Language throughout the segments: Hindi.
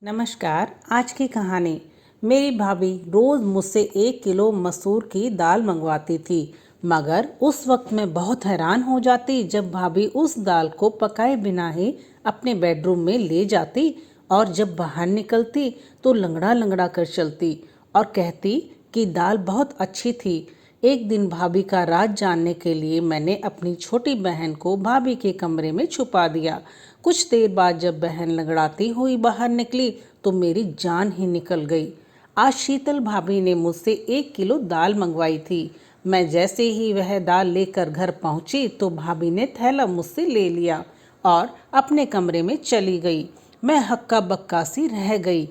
नमस्कार। आज की कहानी। मेरी भाभी रोज़ मुझसे 1 किलो मसूर की दाल मंगवाती थी, मगर उस वक्त मैं बहुत हैरान हो जाती जब भाभी उस दाल को पकाए बिना ही अपने बेडरूम में ले जाती और जब बाहर निकलती तो लंगड़ा लंगड़ा कर चलती और कहती कि दाल बहुत अच्छी थी। एक दिन भाभी का राज जानने के लिए मैंने अपनी छोटी बहन को भाभी के कमरे में छुपा दिया। कुछ देर बाद जब बहन लंगड़ाती हुई बाहर निकली तो मेरी जान ही निकल गई। आज शीतल भाभी ने मुझसे 1 किलो दाल मंगवाई थी। मैं जैसे ही वह दाल लेकर घर पहुंची तो भाभी ने थैला मुझसे ले लिया और अपने कमरे में चली गई। मैं हक्का बक्का सी रह गई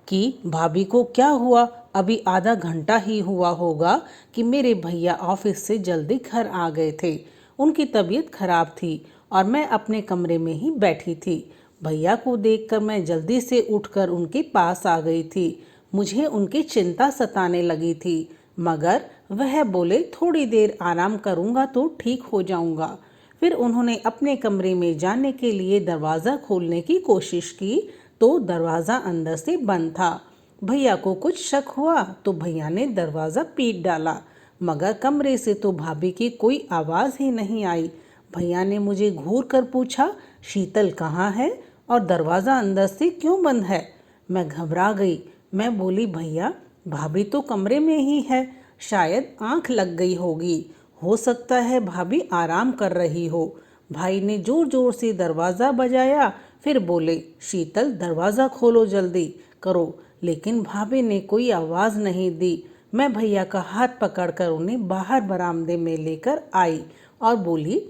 कि भाभी को क्या हुआ। अभी आधा घंटा ही हुआ होगा कि मेरे भैया ऑफिस से जल्दी घर आ गए थे। उनकी तबीयत खराब थी और मैं अपने कमरे में ही बैठी थी। भैया को देखकर मैं जल्दी से उठकर उनके पास आ गई थी। मुझे उनकी चिंता सताने लगी थी, मगर वह बोले थोड़ी देर आराम करूंगा तो ठीक हो जाऊंगा। फिर उन्होंने अपने कमरे में जाने के लिए दरवाज़ा खोलने की कोशिश की तो दरवाज़ा अंदर से बंद था। भैया को कुछ शक हुआ तो भैया ने दरवाज़ा पीट डाला, मगर कमरे से तो भाभी की कोई आवाज़ ही नहीं आई। भैया ने मुझे घूर कर पूछा, शीतल कहाँ है और दरवाज़ा अंदर से क्यों बंद है। मैं घबरा गई। मैं बोली, भैया भाभी तो कमरे में ही है, शायद आंख लग गई होगी, हो सकता है भाभी आराम कर रही हो। भाई ने जोर जोर से दरवाज़ा बजाया, फिर बोले, शीतल दरवाज़ा खोलो, जल्दी करो। लेकिन भाभी ने कोई आवाज़ नहीं दी। मैं भैया का हाथ पकड़कर उन्हें बाहर बरामदे में लेकर आई और बोली,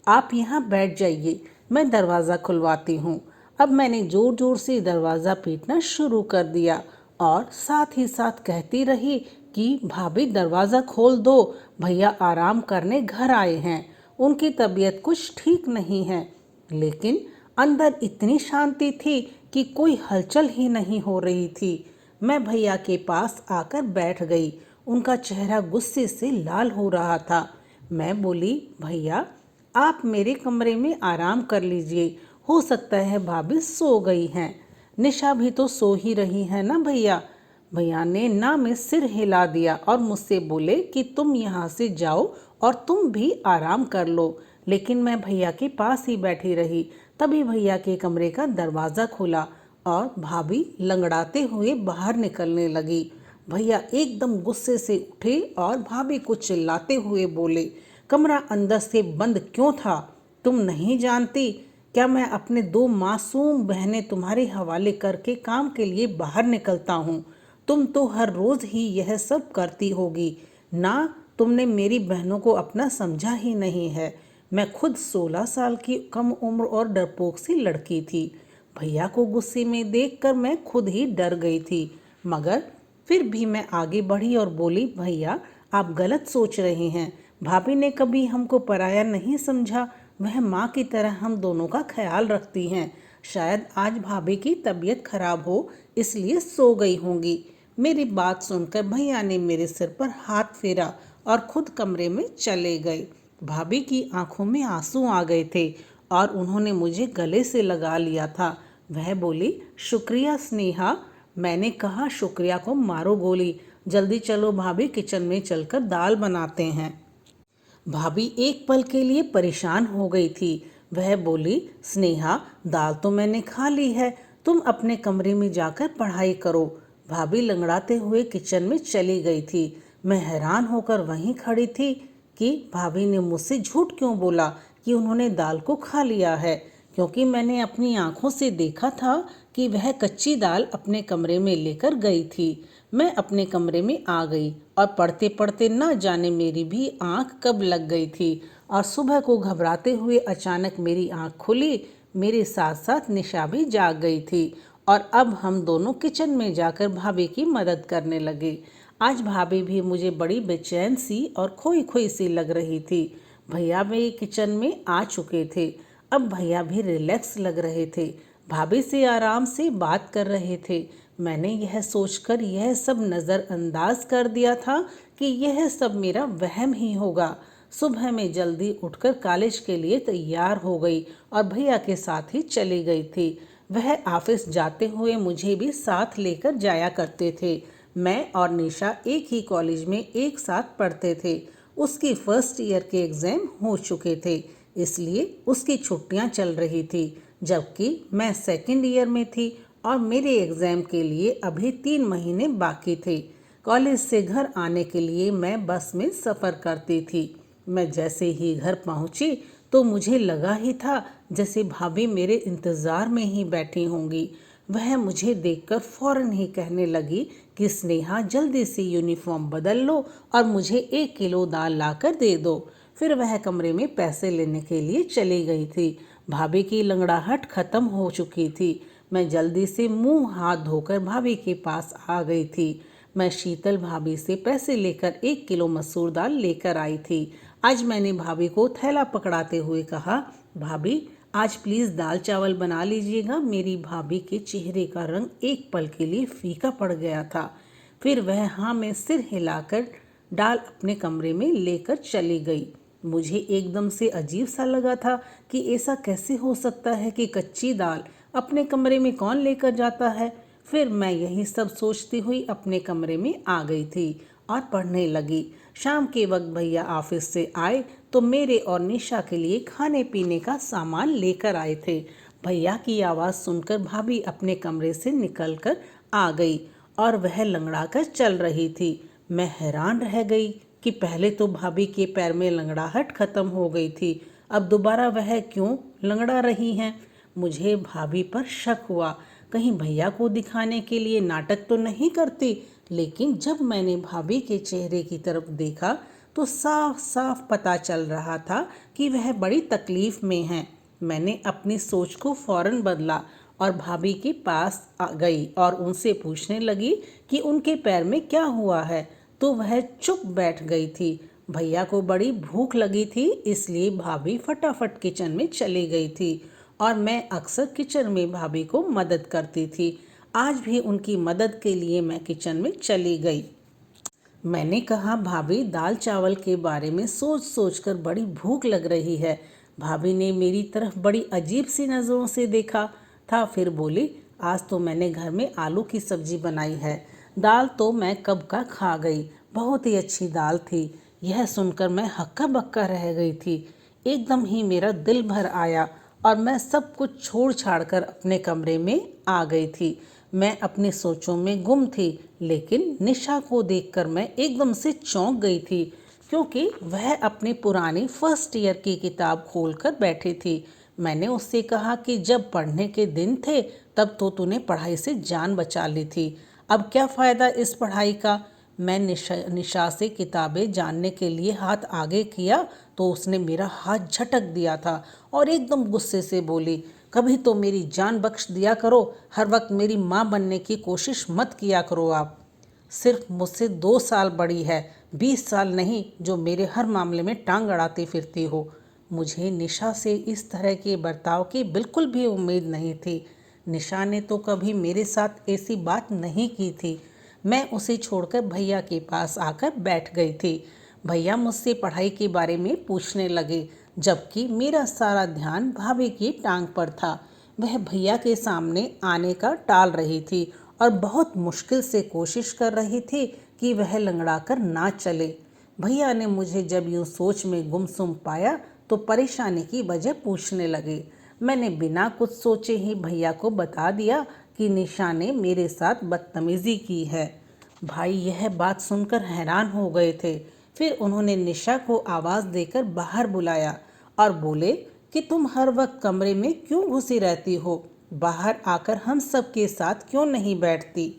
आप यहाँ बैठ जाइए, मैं दरवाज़ा खुलवाती हूँ। अब मैंने ज़ोर ज़ोर से दरवाज़ा पीटना शुरू कर दिया और साथ ही साथ कहती रही कि भाभी दरवाज़ा खोल दो, भैया आराम करने घर आए हैं, उनकी तबीयत कुछ ठीक नहीं है। लेकिन अंदर इतनी शांति थी कि कोई हलचल ही नहीं हो रही थी। मैं भैया के पास आकर बैठ गई। उनका चेहरा गुस्से से लाल हो रहा था। मैं बोली, भैया आप मेरे कमरे में आराम कर लीजिए, हो सकता है भाभी सो गई हैं। निशा भी तो सो ही रही है ना भैया। भैया ने ना में सिर हिला दिया और मुझसे बोले कि तुम यहाँ से जाओ और तुम भी आराम कर लो। लेकिन मैं भैया के पास ही बैठी रही। तभी भैया के कमरे का दरवाज़ा खुला और भाभी लंगड़ाते हुए बाहर निकलने लगी। भैया एकदम गुस्से से उठे और भाभी को चिल्लाते हुए बोले, कमरा अंदर से बंद क्यों था? तुम नहीं जानती क्या मैं अपने 2 मासूम बहनें तुम्हारे हवाले करके काम के लिए बाहर निकलता हूँ? तुम तो हर रोज़ ही यह सब करती होगी ना। तुमने मेरी बहनों को अपना समझा ही नहीं है। मैं खुद 16 साल की कम उम्र और डरपोक सी लड़की थी। भैया को गुस्से में देखकर मैं खुद ही डर गई थी, मगर फिर भी मैं आगे बढ़ी और बोली, भैया आप गलत सोच रहे हैं। भाभी ने कभी हमको पराया नहीं समझा, वह माँ की तरह हम दोनों का ख्याल रखती हैं। शायद आज भाभी की तबीयत खराब हो इसलिए सो गई होंगी। मेरी बात सुनकर भैया ने मेरे सिर पर हाथ फेरा और खुद कमरे में चले गए। भाभी की आंखों में आंसू आ गए थे और उन्होंने मुझे गले से लगा लिया था। वह बोली, शुक्रिया स्नेहा। मैंने कहा, शुक्रिया को मारो गोली, जल्दी चलो भाभी, किचन में चलकर दाल बनाते हैं। भाभी एक पल के लिए परेशान हो गई थी। वह बोली, स्नेहा दाल तो मैंने खा ली है, तुम अपने कमरे में जाकर पढ़ाई करो। भाभी लंगड़ाते हुए किचन में चली गई थी। मैं हैरान होकर वहीं खड़ी थी कि भाभी ने मुझसे झूठ क्यों बोला कि उन्होंने दाल को खा लिया है, क्योंकि मैंने अपनी आंखों से देखा था कि वह कच्ची दाल अपने कमरे में लेकर गई थी। मैं अपने कमरे में आ गई और पढ़ते पढ़ते न जाने मेरी भी आंख कब लग गई थी और सुबह को घबराते हुए अचानक मेरी आंख खुली। मेरे साथ साथ निशा भी जाग गई थी और अब हम दोनों किचन में जाकर भाभी की मदद करने लगे। आज भाभी भी मुझे बड़ी बेचैन सी और खोई खोई सी लग रही थी। भैया भी किचन में आ चुके थे। अब भैया भी रिलैक्स लग रहे थे, भाभी से आराम से बात कर रहे थे। मैंने यह सोचकर यह सब नज़रअंदाज कर दिया था कि यह सब मेरा वहम ही होगा। सुबह में जल्दी उठकर कॉलेज के लिए तैयार हो गई और भैया के साथ ही चली गई थी। वह ऑफिस जाते हुए मुझे भी साथ लेकर जाया करते थे। मैं और निशा एक ही कॉलेज में एक साथ पढ़ते थे। उसकी फर्स्ट ईयर के एग्ज़ाम हो चुके थे, इसलिए उसकी छुट्टियां चल रही थी, जबकि मैं सेकंड ईयर में थी और मेरे एग्ज़ाम के लिए अभी 3 महीने बाकी थे। कॉलेज से घर आने के लिए मैं बस में सफ़र करती थी। मैं जैसे ही घर पहुंची तो मुझे लगा ही था जैसे भाभी मेरे इंतज़ार में ही बैठी होंगी। वह मुझे देखकर फौरन ही कहने लगी कि स्नेहा, जल्दी से यूनिफॉर्म बदल लो और मुझे 1 किलो दाल लाकर दे दो। फिर वह कमरे में पैसे लेने के लिए चली गई थी। भाभी की लंगड़ाहट खत्म हो चुकी थी। मैं जल्दी से मुंह हाथ धोकर भाभी के पास आ गई थी। मैं शीतल भाभी से पैसे लेकर 1 किलो मसूर दाल लेकर आई थी। आज मैंने भाभी को थैला पकड़ाते हुए कहा, भाभी आज प्लीज़ दाल चावल बना लीजिएगा। मेरी भाभी के चेहरे का रंग एक पल के लिए फीका पड़ गया था। फिर वह हाँ में सिर हिलाकर दाल अपने कमरे में लेकर चली गई। मुझे एकदम से अजीब सा लगा था कि ऐसा कैसे हो सकता है कि कच्ची दाल अपने कमरे में कौन लेकर जाता है। फिर मैं यही सब सोचती हुई अपने कमरे में आ गई थी और पढ़ने लगी। शाम के वक्त भैया ऑफिस से आए तो मेरे और निशा के लिए खाने पीने का सामान लेकर आए थे। भैया की आवाज़ सुनकर भाभी अपने कमरे से निकलकर आ गई और वह लंगड़ाकर चल रही थी। मैं हैरान रह गई कि पहले तो भाभी के पैर में लंगड़ाहट खत्म हो गई थी, अब दोबारा वह क्यों लंगड़ा रही हैं। मुझे भाभी पर शक हुआ, कहीं भैया को दिखाने के लिए नाटक तो नहीं करती। लेकिन जब मैंने भाभी के चेहरे की तरफ देखा तो साफ साफ पता चल रहा था कि वह बड़ी तकलीफ में हैं। मैंने अपनी सोच को फौरन बदला और भाभी के पास आ गई और उनसे पूछने लगी कि उनके पैर में क्या हुआ है, तो वह चुप बैठ गई थी। भैया को बड़ी भूख लगी थी, इसलिए भाभी फटाफट किचन में चली गई थी और मैं अक्सर किचन में भाभी को मदद करती थी। आज भी उनकी मदद के लिए मैं किचन में चली गई। मैंने कहा, भाभी दाल चावल के बारे में सोच सोच कर बड़ी भूख लग रही है। भाभी ने मेरी तरफ बड़ी अजीब सी नज़रों से देखा था, फिर बोली, आज तो मैंने घर में आलू की सब्जी बनाई है। दाल तो मैं कब का खा गई, बहुत ही अच्छी दाल थी। यह सुनकर मैं हक्का बक्का रह गई थी। एकदम ही मेरा दिल भर आया और मैं सब कुछ छोड़ छाड़ कर अपने कमरे में आ गई थी। मैं अपनी सोचों में गुम थी, लेकिन निशा को देखकर मैं एकदम से चौंक गई थी, क्योंकि वह अपनी पुरानी फर्स्ट ईयर की किताब खोलकर बैठी थी। मैंने उससे कहा कि जब पढ़ने के दिन थे तब तो तूने पढ़ाई से जान बचा ली थी, अब क्या फ़ायदा इस पढ़ाई का। मैं निशा से किताबें जानने के लिए हाथ आगे किया तो उसने मेरा हाथ झटक दिया था और एकदम गुस्से से बोली, कभी तो मेरी जान बख्श दिया करो, हर वक्त मेरी माँ बनने की कोशिश मत किया करो। आप सिर्फ मुझसे 2 साल बड़ी है, 20 साल नहीं जो मेरे हर मामले में टांग अड़ाती फिरती हो। मुझे निशा से इस तरह के बर्ताव की बिल्कुल भी उम्मीद नहीं थी। निशा ने तो कभी मेरे साथ ऐसी बात नहीं की थी। मैं उसे छोड़कर भैया के पास आकर बैठ गई थी। भैया मुझसे पढ़ाई के बारे में पूछने लगे, जबकि मेरा सारा ध्यान भाभी की टांग पर था। वह भैया के सामने आने का टाल रही थी और बहुत मुश्किल से कोशिश कर रही थी कि वह लंगड़ा कर ना चले। भैया ने मुझे जब यूँ सोच में गुमसुम पाया तो परेशानी की वजह पूछने लगे। मैंने बिना कुछ सोचे ही भैया को बता दिया कि निशा ने मेरे साथ बदतमीज़ी की है। भाई यह बात सुनकर हैरान हो गए थे। फिर उन्होंने निशा को आवाज़ देकर बाहर बुलाया और बोले कि तुम हर वक्त कमरे में क्यों घुसी रहती हो, बाहर आकर हम सब के साथ क्यों नहीं बैठती।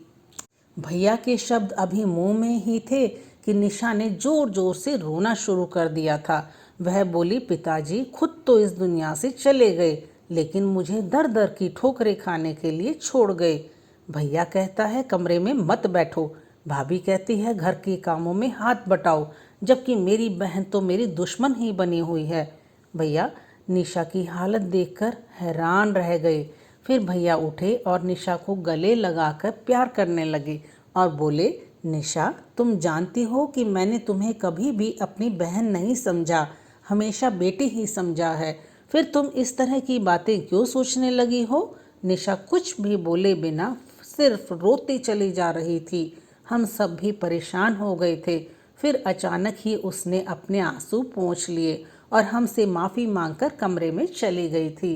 भैया के शब्द अभी मुंह में ही थे कि निशा ने जोर जोर से रोना शुरू कर दिया था। वह बोली, पिताजी खुद तो इस दुनिया से चले गए, लेकिन मुझे दर दर की ठोकरें खाने के लिए छोड़ गए। भैया कहता है कमरे में मत बैठो, भाभी कहती है घर के कामों में हाथ बटाओ, जबकि मेरी बहन तो मेरी दुश्मन ही बनी हुई है। भैया निशा की हालत देखकर हैरान रह गए। फिर भैया उठे और निशा को गले लगाकर प्यार करने लगे और बोले, निशा तुम जानती हो कि मैंने तुम्हें कभी भी अपनी बहन नहीं समझा, हमेशा बेटी ही समझा है। फिर तुम इस तरह की बातें क्यों सोचने लगी हो। निशा कुछ भी बोले बिना सिर्फ रोती चली जा रही थी। हम सब भी परेशान हो गए थे। फिर अचानक ही उसने अपने आंसू पोंछ लिए और हमसे माफ़ी मांगकर कमरे में चली गई थी।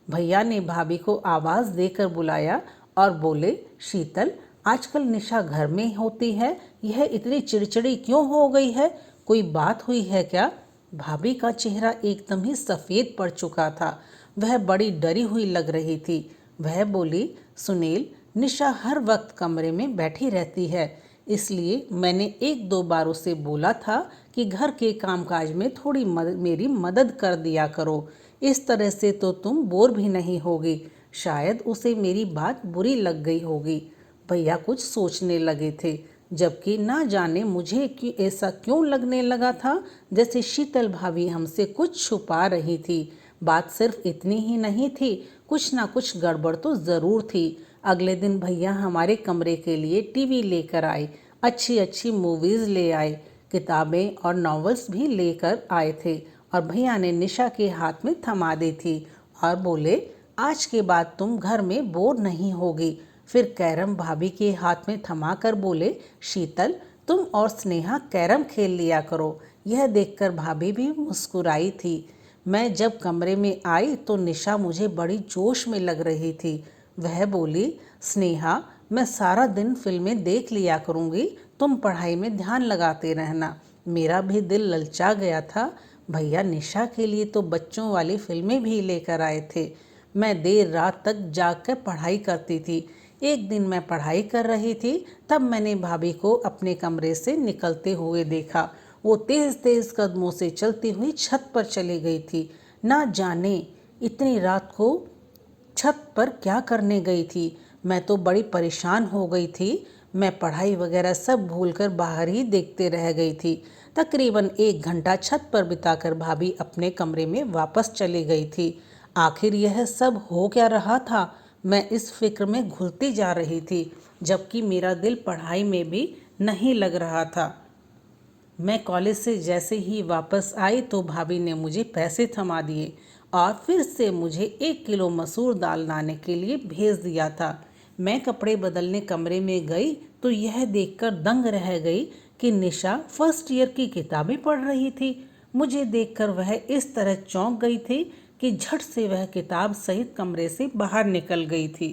भैया ने भाभी को आवाज़ देकर बुलाया और बोले, शीतल, आजकल निशा घर में होती है, यह इतनी चिड़चिड़ी क्यों हो गई है? कोई बात हुई है क्या? भाभी का चेहरा एकदम ही सफ़ेद पड़ चुका था। वह बड़ी डरी हुई लग रही थी। वह बोली, सुनील, निशा हर वक्त कमरे में बैठी रहती है, इसलिए मैंने एक दो बार उसे बोला था कि घर के कामकाज में थोड़ी मेरी मदद कर दिया करो। इस तरह से तो तुम बोर भी नहीं होगी। शायद उसे मेरी बात बुरी लग गई होगी। भैया कुछ सोचने लगे थे, जबकि ना जाने मुझे कि ऐसा क्यों लगने लगा था जैसे शीतल भाभी हमसे कुछ छुपा रही थी। बात सिर्फ इतनी ही नहीं थी, कुछ ना कुछ गड़बड़ तो ज़रूर थी। अगले दिन भैया हमारे कमरे के लिए टीवी लेकर आए, अच्छी अच्छी मूवीज़ ले आए, किताबें और नॉवेल्स भी लेकर आए थे और भैया ने निशा के हाथ में थमा दी थी और बोले, आज के बाद तुम घर में बोर नहीं होगी। फिर कैरम भाभी के हाथ में थमा कर बोले, शीतल, तुम और स्नेहा कैरम खेल लिया करो। यह देखकर भाभी भी मुस्कुराई थी। मैं जब कमरे में आई तो निशा मुझे बड़ी जोश में लग रही थी। वह बोली, स्नेहा, मैं सारा दिन फिल्में देख लिया करूँगी, तुम पढ़ाई में ध्यान लगाते रहना। मेरा भी दिल ललचा गया था। भैया निशा के लिए तो बच्चों वाली फिल्में भी लेकर आए थे। मैं देर रात तक जागकर पढ़ाई करती थी। एक दिन मैं पढ़ाई कर रही थी, तब मैंने भाभी को अपने कमरे से निकलते हुए देखा। वो तेज तेज कदमों से चलती हुई छत पर चली गई थी। ना जाने इतनी रात को छत पर क्या करने गई थी। मैं तो बड़ी परेशान हो गई थी। मैं पढ़ाई वगैरह सब भूलकर बाहर ही देखते रह गई थी। तकरीबन 1 घंटा छत पर बिताकर भाभी अपने कमरे में वापस चली गई थी। आखिर यह सब हो क्या रहा था? मैं इस फिक्र में घुलती जा रही थी, जबकि मेरा दिल पढ़ाई में भी नहीं लग रहा था। मैं कॉलेज से जैसे ही वापस आई तो भाभी ने मुझे पैसे थमा दिए और फिर से मुझे 1 किलो मसूर दाल लाने के लिए भेज दिया था। मैं कपड़े बदलने कमरे में गई तो यह देखकर दंग रह गई कि निशा फर्स्ट ईयर की किताबें पढ़ रही थी। मुझे देखकर वह इस तरह चौंक गई थी कि झट से वह किताब सहित कमरे से बाहर निकल गई थी।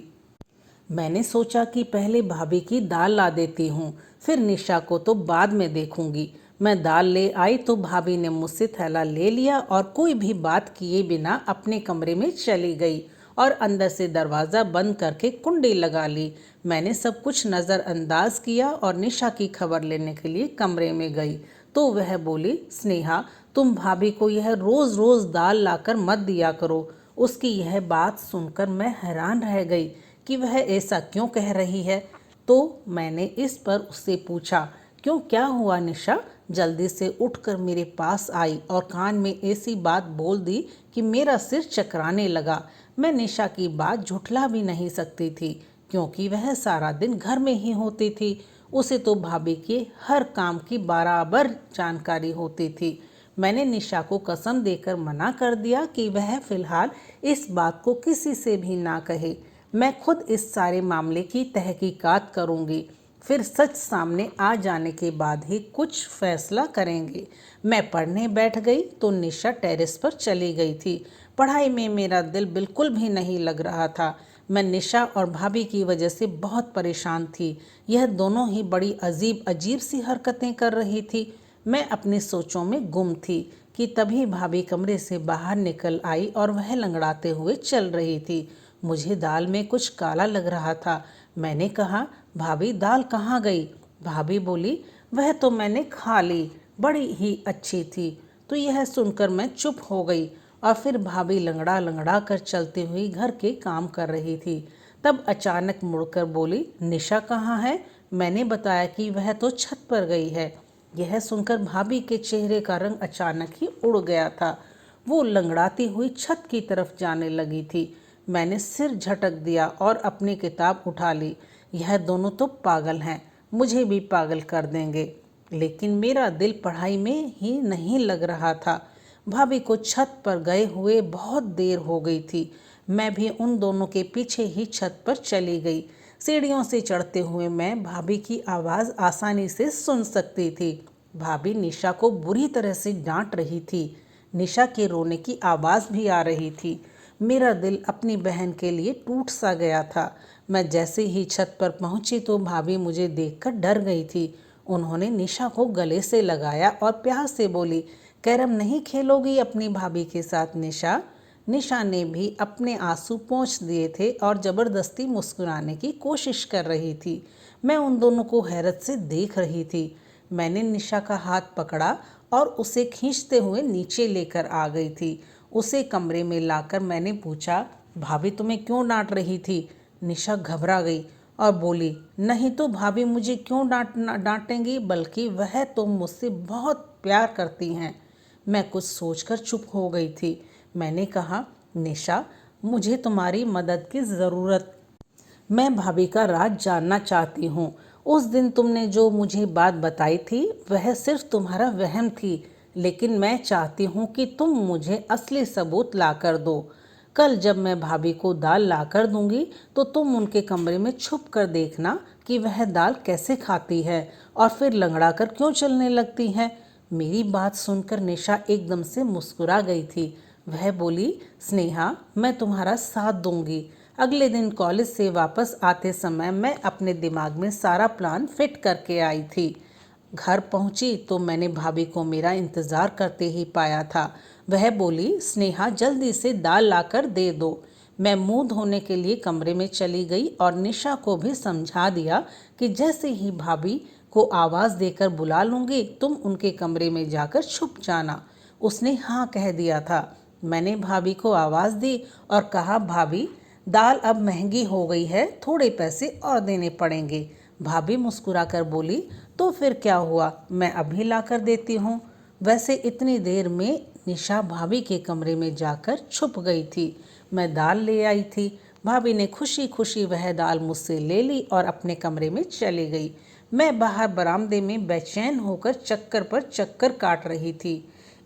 मैंने सोचा कि पहले भाभी की दाल ला देती हूँ, फिर निशा को तो बाद में देखूंगी। मैं दाल ले आई तो भाभी ने मुझसे थैला ले लिया और कोई भी बात किए बिना अपने कमरे में चली गई और अंदर से दरवाज़ा बंद करके कुंडी लगा ली। मैंने सब कुछ नज़रअंदाज किया और निशा की खबर लेने के लिए कमरे में गई तो वह बोली, स्नेहा, तुम भाभी को यह रोज़ रोज़ दाल लाकर मत दिया करो। उसकी यह बात सुनकर मैं हैरान रह गई कि वह ऐसा क्यों कह रही है। तो मैंने इस पर उससे पूछा, क्यों, क्या हुआ निशा? जल्दी से उठकर मेरे पास आई और कान में ऐसी बात बोल दी कि मेरा सिर चकराने लगा। मैं निशा की बात झुठला भी नहीं सकती थी, क्योंकि वह सारा दिन घर में ही होती थी। उसे तो भाभी के हर काम की बराबर जानकारी होती थी। मैंने निशा को कसम देकर मना कर दिया कि वह फिलहाल इस बात को किसी से भी ना कहे। मैं खुद इस सारे मामले की तहकीकात करूंगी, फिर सच सामने आ जाने के बाद ही कुछ फैसला करेंगे। मैं पढ़ने बैठ गई तो निशा टेरेस पर चली गई थी। पढ़ाई में मेरा दिल बिल्कुल भी नहीं लग रहा था। मैं निशा और भाभी की वजह से बहुत परेशान थी। यह दोनों ही बड़ी अजीब अजीब सी हरकतें कर रही थी। मैं अपनी सोचों में गुम थी कि तभी भाभी कमरे से बाहर निकल आई और वह लंगड़ाते हुए चल रही थी। मुझे दाल में कुछ काला लग रहा था। मैंने कहा, भाभी, दाल कहाँ गई? भाभी बोली, वह तो मैंने खा ली, बड़ी ही अच्छी थी। तो यह सुनकर मैं चुप हो गई और फिर भाभी लंगड़ा लंगड़ा कर चलती हुई घर के काम कर रही थी। तब अचानक मुड़कर बोली, निशा कहाँ है? मैंने बताया कि वह तो छत पर गई है। यह सुनकर भाभी के चेहरे का रंग अचानक ही उड़ गया था। वो लंगड़ाती हुई छत की तरफ जाने लगी थी। मैंने सिर झटक दिया और अपनी किताब उठा ली। यह दोनों तो पागल हैं, मुझे भी पागल कर देंगे। लेकिन मेरा दिल पढ़ाई में ही नहीं लग रहा था। भाभी को छत पर गए हुए बहुत देर हो गई थी। मैं भी उन दोनों के पीछे ही छत पर चली गई। सीढ़ियों से चढ़ते हुए मैं भाभी की आवाज़ आसानी से सुन सकती थी। भाभी निशा को बुरी तरह से डांट रही थी। निशा के रोने की आवाज़ भी आ रही थी। मेरा दिल अपनी बहन के लिए टूट सा गया था। मैं जैसे ही छत पर पहुंची तो भाभी मुझे देखकर डर गई थी। उन्होंने निशा को गले से लगाया और प्यार से बोली, कैरम नहीं खेलोगी अपनी भाभी के साथ निशा? निशा ने भी अपने आंसू पोंछ दिए थे और ज़बरदस्ती मुस्कुराने की कोशिश कर रही थी। मैं उन दोनों को हैरत से देख रही थी। मैंने निशा का हाथ पकड़ा और उसे खींचते हुए नीचे लेकर आ गई थी। उसे कमरे में लाकर मैंने पूछा, भाभी तुम्हें क्यों डांट रही थी? निशा घबरा गई और बोली, नहीं तो भाभी मुझे क्यों डांटेंगी, बल्कि वह तो मुझसे बहुत प्यार करती हैं। मैं कुछ सोचकर चुप हो गई थी। मैंने कहा, निशा मुझे तुम्हारी मदद की ज़रूरत, मैं भाभी का राज जानना चाहती हूँ। उस दिन तुमने जो मुझे बात बताई थी वह सिर्फ तुम्हारा वहम थी, लेकिन मैं चाहती हूँ कि तुम मुझे असली सबूत ला कर दो। कल जब मैं भाभी को दाल ला कर दूंगी तो तुम उनके कमरे में छुप कर देखना कि वह दाल कैसे खाती है और फिर लंगड़ा कर क्यों चलने लगती है। मेरी बात सुनकर निशा एकदम से मुस्कुरा गई थी। वह बोली, स्नेहा मैं तुम्हारा साथ दूंगी। अगले दिन कॉलेज से वापस आते समय मैं अपने दिमाग में सारा प्लान फिट करके आई थी। घर पहुंची तो मैंने भाभी को मेरा इंतज़ार करते ही पाया था। वह बोली, स्नेहा जल्दी से दाल लाकर दे दो। मैं मुंह धोने के लिए कमरे में चली गई और निशा को भी समझा दिया कि जैसे ही भाभी को आवाज़ देकर बुला लूँगी तुम उनके कमरे में जाकर छुप जाना। उसने हाँ कह दिया था। मैंने भाभी को आवाज़ दी और कहा, भाभी दाल अब महंगी हो गई है, थोड़े पैसे और देने पड़ेंगे। भाभी मुस्कुराकर बोली, तो फिर क्या हुआ, मैं अभी ला कर देती हूँ। वैसे इतनी देर में निशा भाभी के कमरे में जाकर छुप गई थी। मैं दाल ले आई थी। भाभी ने खुशी खुशी वह दाल मुझसे ले ली और अपने कमरे में चली गई। मैं बाहर बरामदे में बेचैन होकर चक्कर पर चक्कर काट रही थी।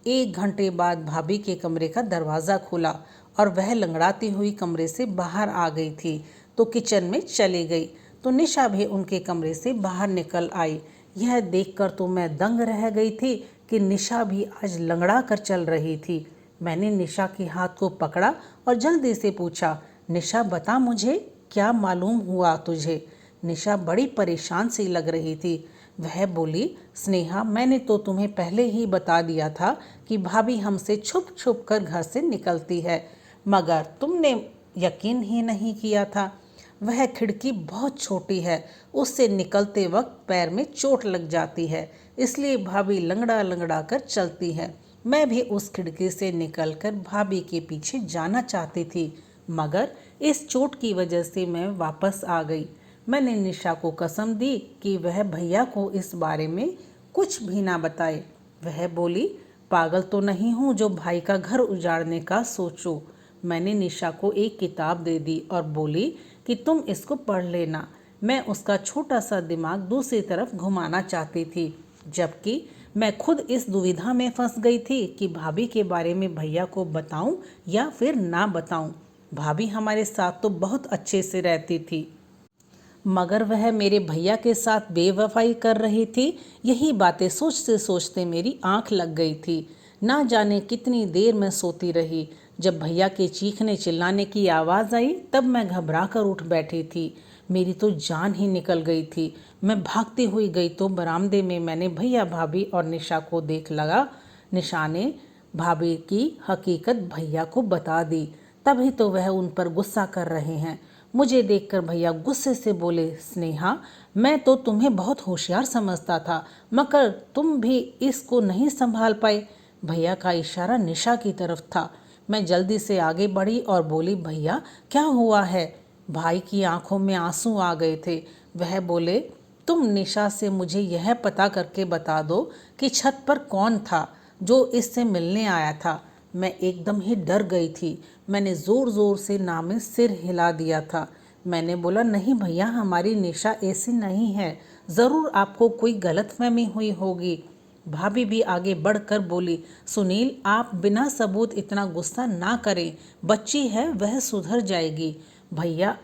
1 घंटे बाद भाभी के कमरे का दरवाज़ा खुला और वह लंगड़ाती हुई कमरे से बाहर आ गई थी तो किचन में चली गई तो निशा भी उनके कमरे से बाहर निकल आई। यह देखकर तो मैं दंग रह गई थी कि निशा भी आज लंगड़ा कर चल रही थी। मैंने निशा के हाथ को पकड़ा और जल्दी से पूछा, निशा बता मुझे क्या मालूम हुआ तुझे? निशा बड़ी परेशान सी लग रही थी। वह बोली, स्नेहा मैंने तो तुम्हें पहले ही बता दिया था कि भाभी हमसे छुप छुप कर घर से निकलती है, मगर तुमने यकीन ही नहीं किया था। वह खिड़की बहुत छोटी है, उससे निकलते वक्त पैर में चोट लग जाती है, इसलिए भाभी लंगड़ा लंगड़ा कर चलती है। मैं भी उस खिड़की से निकलकर भाभी के पीछे जाना चाहती थी, मगर इस चोट की वजह से मैं वापस आ गई। मैंने निशा को कसम दी कि वह भैया को इस बारे में कुछ भी ना बताए। वह बोली, पागल तो नहीं हूँ जो भाई का घर उजाड़ने का सोचूं। मैंने निशा को एक किताब दे दी और बोली कि तुम इसको पढ़ लेना। मैं उसका छोटा सा दिमाग दूसरी तरफ घुमाना चाहती थी, जबकि मैं खुद इस दुविधा में फंस गई थी कि भाभी के बारे में भैया को बताऊं या फिर ना बताऊं। भाभी हमारे साथ तो बहुत अच्छे से रहती थी, मगर वह मेरे भैया के साथ बेवफाई कर रही थी। यही बातें सोचते सोचते मेरी आंख लग गई थी। ना जाने कितनी देर मैं सोती रही। जब भैया के चीखने चिल्लाने की आवाज़ आई तब मैं घबरा कर उठ बैठी थी। मेरी तो जान ही निकल गई थी। मैं भागती हुई गई तो बरामदे में मैंने भैया भाभी और निशा को देख लगा। निशा ने भाभी की हकीकत भैया को बता दी, तभी तो वह उन पर गुस्सा कर रहे हैं। मुझे देखकर भैया गुस्से से बोले, स्नेहा मैं तो तुम्हें बहुत होशियार समझता था, मगर तुम भी इसको नहीं संभाल पाए। भैया का इशारा निशा की तरफ था। मैं जल्दी से आगे बढ़ी और बोली, भैया क्या हुआ है? भाई की आंखों में आंसू आ गए थे। वह बोले, तुम निशा से मुझे यह पता करके बता दो कि छत पर कौन था जो इससे मिलने आया था। मैं एकदम ही डर गई थी। मैंने ज़ोर ज़ोर से ना में सिर हिला दिया था। मैंने बोला, नहीं भैया हमारी निशा ऐसी नहीं है, ज़रूर आपको कोई गलतफहमी हुई होगी। भाभी भी आगे बढ़कर बोली, सुनील आप बिना सबूत इतना गुस्सा ना करें, बच्ची है वह सुधर जाएगी। भैया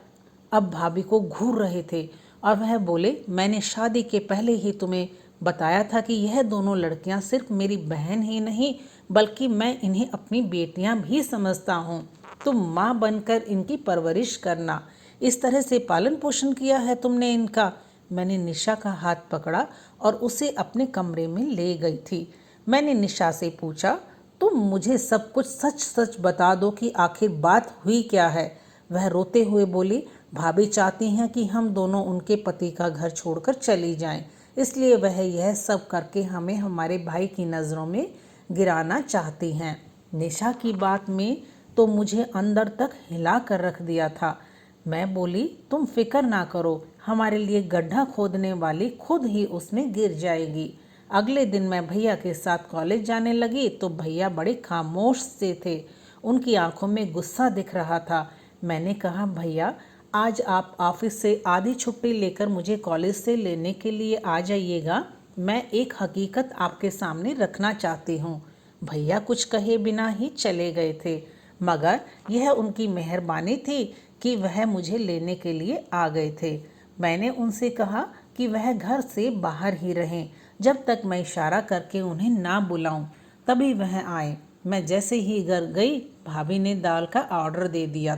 अब भाभी को घूर रहे थे और वह बोले, मैंने शादी के पहले ही तुम्हें बताया था कि यह दोनों लड़कियां सिर्फ मेरी बहन ही नहीं बल्कि मैं इन्हें अपनी बेटियां भी समझता हूँ। तुम माँ बनकर इनकी परवरिश करना। इस तरह से पालन पोषण किया है तुमने इनका। मैंने निशा का हाथ पकड़ा और उसे अपने कमरे में ले गई थी। मैंने निशा से पूछा, तुम मुझे सब कुछ सच सच बता दो कि आखिर बात हुई क्या है। वह रोते हुए बोली, भाभी चाहती हैं कि हम दोनों उनके पति का घर छोड़कर चली जाएं, इसलिए वह यह सब करके हमें हमारे भाई की नज़रों में गिराना चाहती हैं। निशा की बात में तो मुझे अंदर तक हिला कर रख दिया था। मैं बोली, तुम फिक्र ना करो, हमारे लिए गड्ढा खोदने वाली खुद ही उसमें गिर जाएगी। अगले दिन मैं भैया के साथ कॉलेज जाने लगी तो भैया बड़े खामोश से थे। उनकी आंखों में गुस्सा दिख रहा था। मैंने कहा, भैया आज आप ऑफिस से आधी छुट्टी लेकर मुझे कॉलेज से लेने के लिए आ जाइएगा। मैं एक हकीकत आपके सामने रखना चाहती हूँ। भैया कुछ कहे बिना ही चले गए थे, मगर यह उनकी मेहरबानी थी कि वह मुझे लेने के लिए आ गए थे। मैंने उनसे कहा कि वह घर से बाहर ही रहें जब तक मैं इशारा करके उन्हें ना बुलाऊं। तभी वह आए। मैं जैसे ही घर गई, भाभी ने दाल का ऑर्डर दे दिया।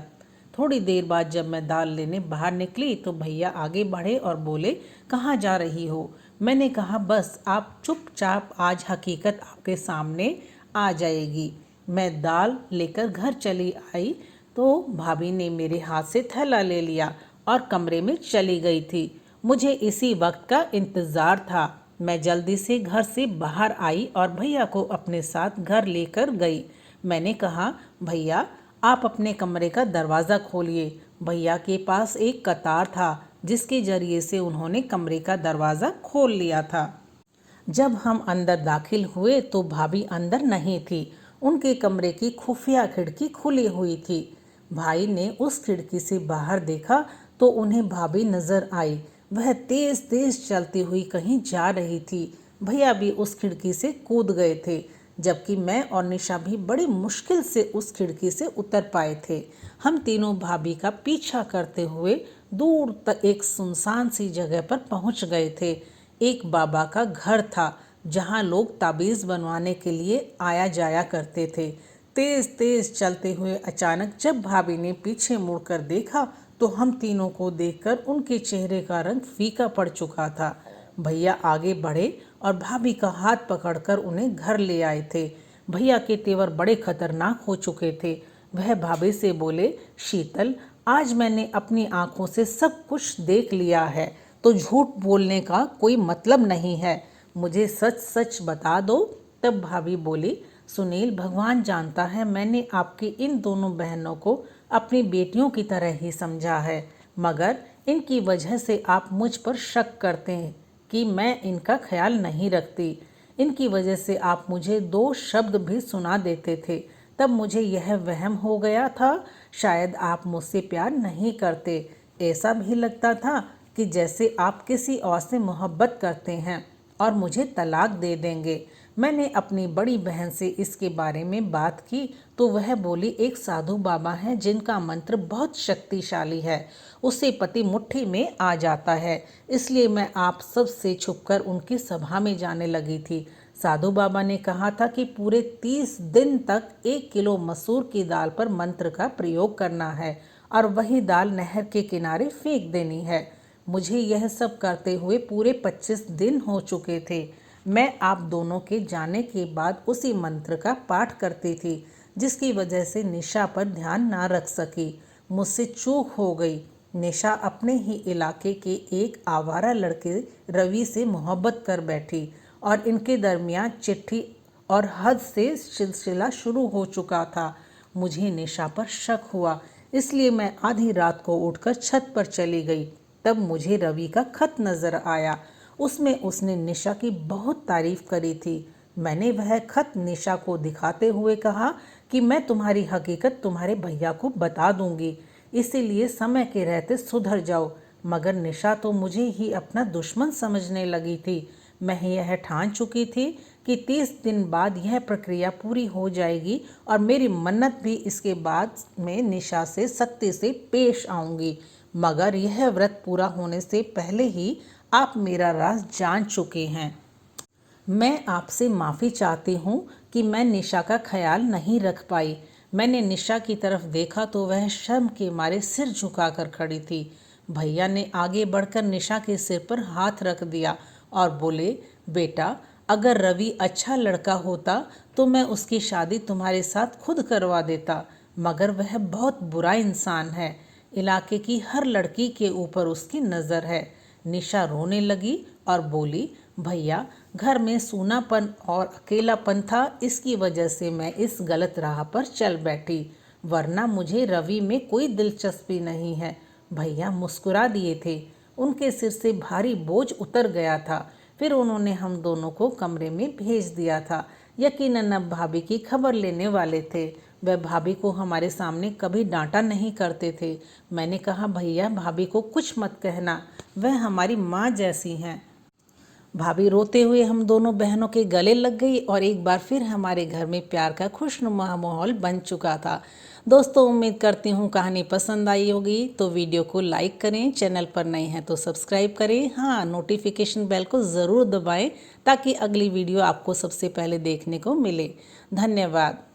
थोड़ी देर बाद जब मैं दाल लेने बाहर निकली तो भैया आगे बढ़े और बोले, कहाँ जा रही हो। मैंने कहा, बस आप चुपचाप, आज हकीकत आपके सामने आ जाएगी। मैं दाल लेकर घर चली आई तो भाभी ने मेरे हाथ से थैला ले लिया और कमरे में चली गई थी। मुझे इसी वक्त का इंतज़ार था। मैं जल्दी से घर से बाहर आई और भैया को अपने साथ घर लेकर गई। मैंने कहा, भैया आप अपने कमरे का दरवाज़ा खोलिए। भैया के पास एक कतार था जिसके जरिए से उन्होंने कमरे का दरवाज़ा खोल लिया था। जब हम अंदर दाखिल हुए तो भाभी अंदर नहीं थी। उनके कमरे की खुफिया खिड़की खुली हुई थी। भाई ने उस खिड़की से बाहर देखा तो उन्हें भाभी नजर आई। वह तेज तेज चलती हुई कहीं जा रही थी। भैया भी उस खिड़की से कूद गए थे, जबकि मैं और निशा भी बड़ी मुश्किल से उस खिड़की से उतर पाए थे। हम तीनों भाभी का पीछा करते हुए दूर तक एक सुनसान सी जगह पर पहुंच गए थे। एक बाबा का घर था जहां लोग ताबीज़ बनवाने के लिए आया जाया करते थे। तेज तेज चलते हुए अचानक जब भाभी ने पीछे मुड़कर देखा तो हम तीनों को देखकर उनके चेहरे का रंग फीका पड़ चुका था। भैया आगे बढ़े और भाभी का हाथ पकड़कर उन्हें घर ले आए थे। भैया के तेवर बड़े खतरनाक हो चुके थे। वह भाभी से बोले, शीतल आज मैंने अपनी आंखों से सब कुछ देख लिया है, तो झूठ बोलने का कोई मतलब नहीं है, मुझे सच सच बता दो। तब भाभी बोली, सुनील भगवान जानता है मैंने आपकी इन दोनों बहनों को अपनी बेटियों की तरह ही समझा है, मगर इनकी वजह से आप मुझ पर शक करते हैं कि मैं इनका ख्याल नहीं रखती। इनकी वजह से आप मुझे दो शब्द भी सुना देते थे, तब मुझे यह वहम हो गया था शायद आप मुझसे प्यार नहीं करते। ऐसा भी लगता था कि जैसे आप किसी और से मोहब्बत करते हैं और मुझे तलाक दे देंगे। मैंने अपनी बड़ी बहन से इसके बारे में बात की तो वह बोली, एक साधु बाबा हैं जिनका मंत्र बहुत शक्तिशाली है, उससे पति मुट्ठी में आ जाता है, इसलिए मैं आप सब से छुपकर उनकी सभा में जाने लगी थी। साधु बाबा ने कहा था कि पूरे 30 दिन तक 1 किलो मसूर की दाल पर मंत्र का प्रयोग करना है और वही दाल नहर के किनारे फेंक देनी है। मुझे यह सब करते हुए पूरे 25 दिन हो चुके थे। मैं आप दोनों के जाने के बाद उसी मंत्र का पाठ करती थी, जिसकी वजह से निशा पर ध्यान ना रख सकी। मुझसे चूक हो गई। निशा अपने ही इलाके के एक आवारा लड़के रवि से मोहब्बत कर बैठी और इनके दरमियान चिट्ठी और हद से सिलसिला शुरू हो चुका था। मुझे निशा पर शक हुआ, इसलिए मैं आधी रात को उठकर छत पर चली गई। तब मुझे रवि का खत नजर आया। उसमें उसने निशा की बहुत तारीफ करी थी। मैंने वह खत निशा को दिखाते हुए कहा कि मैं तुम्हारी हकीकत तुम्हारे भैया को बता दूंगी, इसीलिए समय के रहते सुधर जाओ। मगर निशा तो मुझे ही अपना दुश्मन समझने लगी थी। मैं यह ठान चुकी थी कि 30 दिन बाद यह प्रक्रिया पूरी हो जाएगी और मेरी मन्नत भी इसके बाद में निशा से सख्ती से पेश आऊंगी। मगर यह व्रत पूरा होने से पहले ही आप मेरा राज जान चुके हैं। मैं आपसे माफ़ी चाहती हूँ कि मैं निशा का ख्याल नहीं रख पाई। मैंने निशा की तरफ देखा तो वह शर्म के मारे सिर झुकाकर खड़ी थी। भैया ने आगे बढ़कर निशा के सिर पर हाथ रख दिया और बोले, बेटा, अगर रवि अच्छा लड़का होता तो मैं उसकी शादी तुम्हारे साथ खुद करवा देता, मगर वह बहुत बुरा इंसान है। इलाके की हर लड़की के ऊपर उसकी नज़र है। निशा रोने लगी और बोली, भैया, घर में सूनापन और अकेलापन था, इसकी वजह से मैं इस गलत राह पर चल बैठी, वरना मुझे रवि में कोई दिलचस्पी नहीं है। भैया मुस्कुरा दिए थे। उनके सिर से भारी बोझ उतर गया था। फिर उन्होंने हम दोनों को कमरे में भेज दिया था। यकीनन अब भाभी की खबर लेने वाले थे। वह भाभी को हमारे सामने कभी डांटा नहीं करते थे। मैंने कहा, भैया, भाभी को कुछ मत कहना, वह हमारी माँ जैसी हैं। भाभी रोते हुए हम दोनों बहनों के गले लग गई और एक बार फिर हमारे घर में प्यार का खुशनुमा माहौल बन चुका था। दोस्तों, उम्मीद करती हूँ कहानी पसंद आई होगी, तो वीडियो को लाइक करें, चैनल पर नए हैं तो सब्सक्राइब करें, हाँ, नोटिफिकेशन बेल को ज़रूर दबाएं ताकि अगली वीडियो आपको सबसे पहले देखने को मिले। धन्यवाद।